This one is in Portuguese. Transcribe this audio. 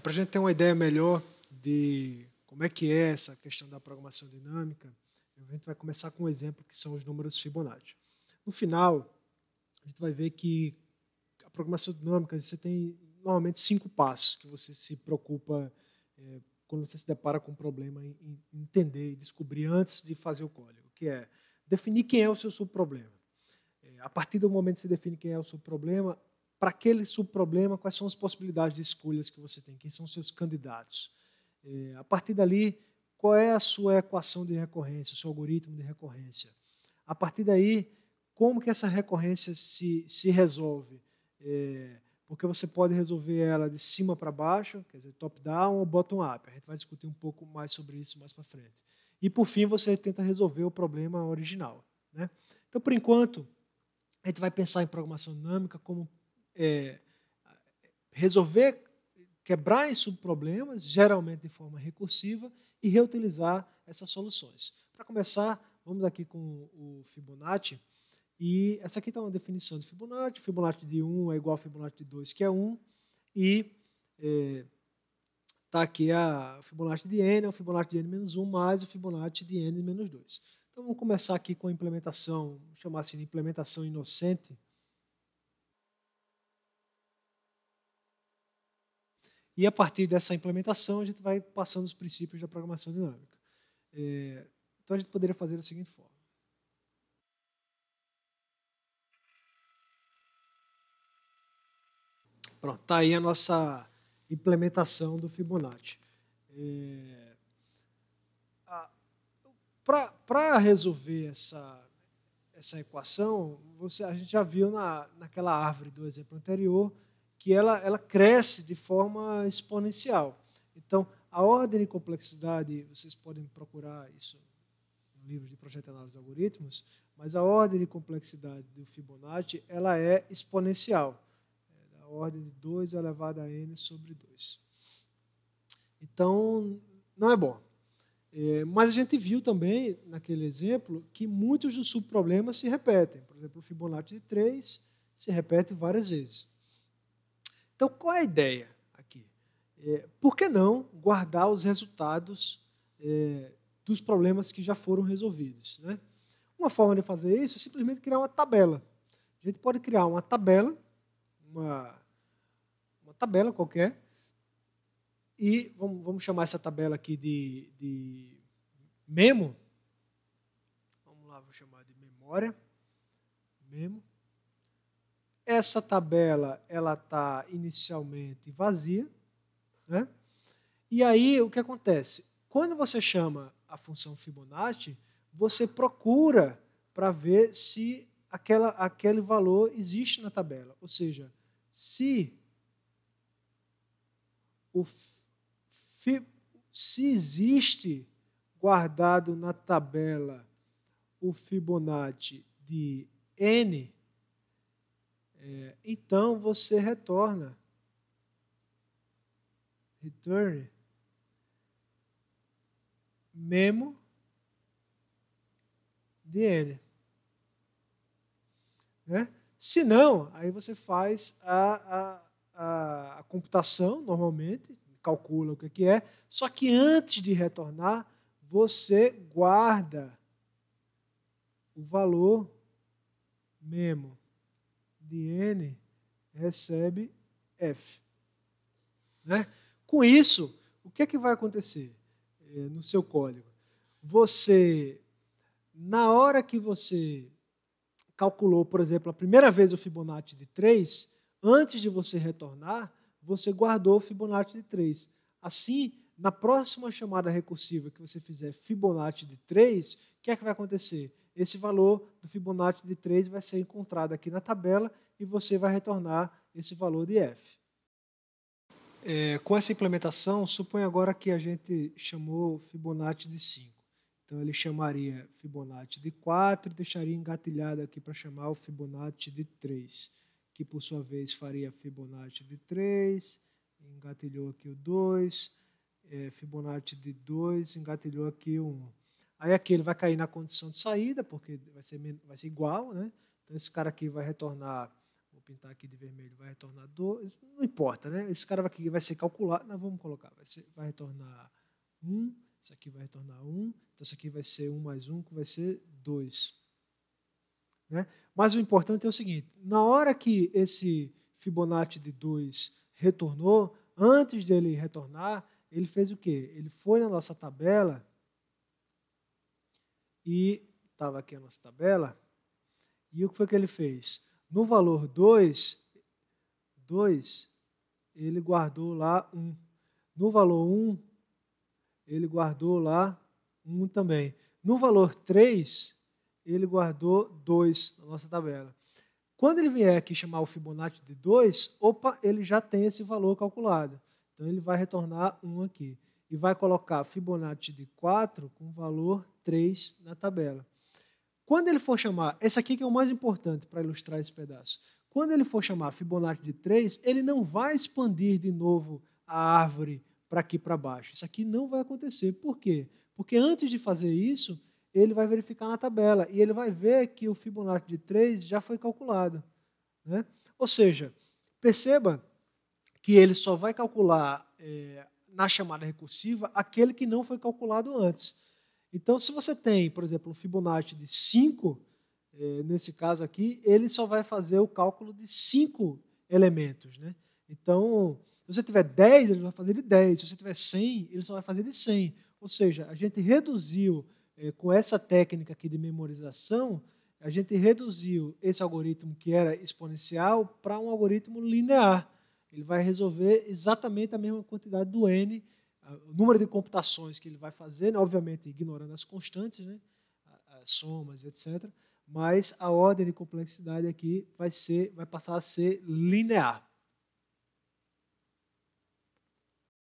Para a gente ter uma ideia melhor de como é que é essa questão da programação dinâmica, a gente vai começar com um exemplo que são os números Fibonacci. No final, a gente vai ver que a programação dinâmica, você tem normalmente 5 passos que você se preocupa quando você se depara com um problema em entender e descobrir antes de fazer o código, que é definir quem é o seu subproblema. A partir do momento que você define quem é o subproblema, para aquele subproblema, quais são as possibilidades de escolhas que você tem, quem são os seus candidatos. A partir dali, qual é a sua equação de recorrência, o seu algoritmo de recorrência. A partir daí, como que essa recorrência se resolve? Porque você pode resolver ela de cima para baixo, quer dizer, top-down ou bottom-up. A gente vai discutir um pouco mais sobre isso mais para frente. E, por fim, você tenta resolver o problema original, né? Então, por enquanto, a gente vai pensar em programação dinâmica como resolver, quebrar em subproblemas, geralmente de forma recursiva, e reutilizar essas soluções. Para começar, vamos aqui com o Fibonacci. E essa aqui está uma definição de Fibonacci. Fibonacci de 1 é igual a Fibonacci de 2, que é 1. E está aqui a Fibonacci de n, é o Fibonacci de n-1 mais o Fibonacci de n-2. Então, vamos começar aqui com a implementação, vamos chamar assim de implementação inocente. E a partir dessa implementação, a gente vai passando os princípios da programação dinâmica. Então, a gente poderia fazer da seguinte forma. Pronto, está aí a nossa implementação do Fibonacci. Para resolver essa equação, a gente já viu naquela árvore do exemplo anterior que ela cresce de forma exponencial. Então, a ordem de complexidade, vocês podem procurar isso no livro de projeto de análise de algoritmos, mas a ordem de complexidade do Fibonacci ela é exponencial. A ordem de 2 elevado a n sobre 2. Então, não é bom. Mas a gente viu também, naquele exemplo, que muitos dos subproblemas se repetem. Por exemplo, o Fibonacci de 3 se repete várias vezes. Então, qual é a ideia aqui? Por que não guardar os resultados dos problemas que já foram resolvidos, né? Uma forma de fazer isso é simplesmente criar uma tabela. A gente pode criar uma tabela, uma tabela qualquer, e vamos chamar essa tabela aqui de memo. Vamos lá, vou chamar de memória. Memo. Essa tabela ela está inicialmente vazia, né? E aí o que acontece? Quando você chama a função Fibonacci, você procura para ver se aquele valor existe na tabela. Ou seja, se existe guardado na tabela o Fibonacci de n, então você return memo de n. Né? Se não, aí você faz a computação, normalmente, calcula o que é, só que antes de retornar, você guarda o valor memo de n recebe f. Né? Com isso, o que é que vai acontecer no seu código? Na hora que você calculou, por exemplo, a primeira vez o Fibonacci de 3, antes de você retornar, você guardou o Fibonacci de 3. Assim, na próxima chamada recursiva que você fizer Fibonacci de 3, o que é que vai acontecer? Esse valor do Fibonacci de 3 vai ser encontrado aqui na tabela e você vai retornar esse valor de f. Com essa implementação, suponha agora que a gente chamou Fibonacci de 5. Então, ele chamaria Fibonacci de 4 e deixaria engatilhado aqui para chamar o Fibonacci de 3, que, por sua vez, faria Fibonacci de 3, engatilhou aqui o 2, Fibonacci de 2, engatilhou aqui o 1. Aí aqui ele vai cair na condição de saída, porque vai ser igual, né? Então, esse cara aqui vai retornar o pintar aqui de vermelho, vai retornar 2, não importa, né? Esse cara aqui vai ser calculado, nós vamos colocar, vai retornar 1, isso aqui vai retornar 1, então isso aqui vai ser 1 mais 1, que vai ser 2. Né? Mas o importante é o seguinte, na hora que esse Fibonacci de 2 retornou, antes dele retornar, ele fez o quê? Ele foi na nossa tabela e estava aqui a nossa tabela, e o que foi que ele fez? No valor 2, ele guardou lá 1. No valor 1, ele guardou lá 1 também. No valor 3, ele guardou 2 na nossa tabela. Quando ele vier aqui chamar o Fibonacci de 2, opa, ele já tem esse valor calculado. Então, ele vai retornar 1 aqui. E vai colocar Fibonacci de 4 com valor 3 na tabela. Quando ele for chamar, esse aqui que é o mais importante para ilustrar esse pedaço. Quando ele for chamar Fibonacci de 3, ele não vai expandir de novo a árvore para aqui para baixo. Isso aqui não vai acontecer. Por quê? Porque antes de fazer isso, ele vai verificar na tabela e ele vai ver que o Fibonacci de 3 já foi calculado. Né? Ou seja, perceba que ele só vai calcular na chamada recursiva aquele que não foi calculado antes. Então, se você tem, por exemplo, um Fibonacci de 5, nesse caso aqui, ele só vai fazer o cálculo de 5 elementos. Né? Então, se você tiver 10, ele vai fazer de 10. Se você tiver 100, ele só vai fazer de 100. Ou seja, a gente reduziu, com essa técnica aqui de memorização, a gente reduziu esse algoritmo que era exponencial para um algoritmo linear. Ele vai resolver exatamente a mesma quantidade do n, o número de computações que ele vai fazer, né, obviamente ignorando as constantes, né, as somas, etc. Mas a ordem de complexidade aqui vai passar a ser linear.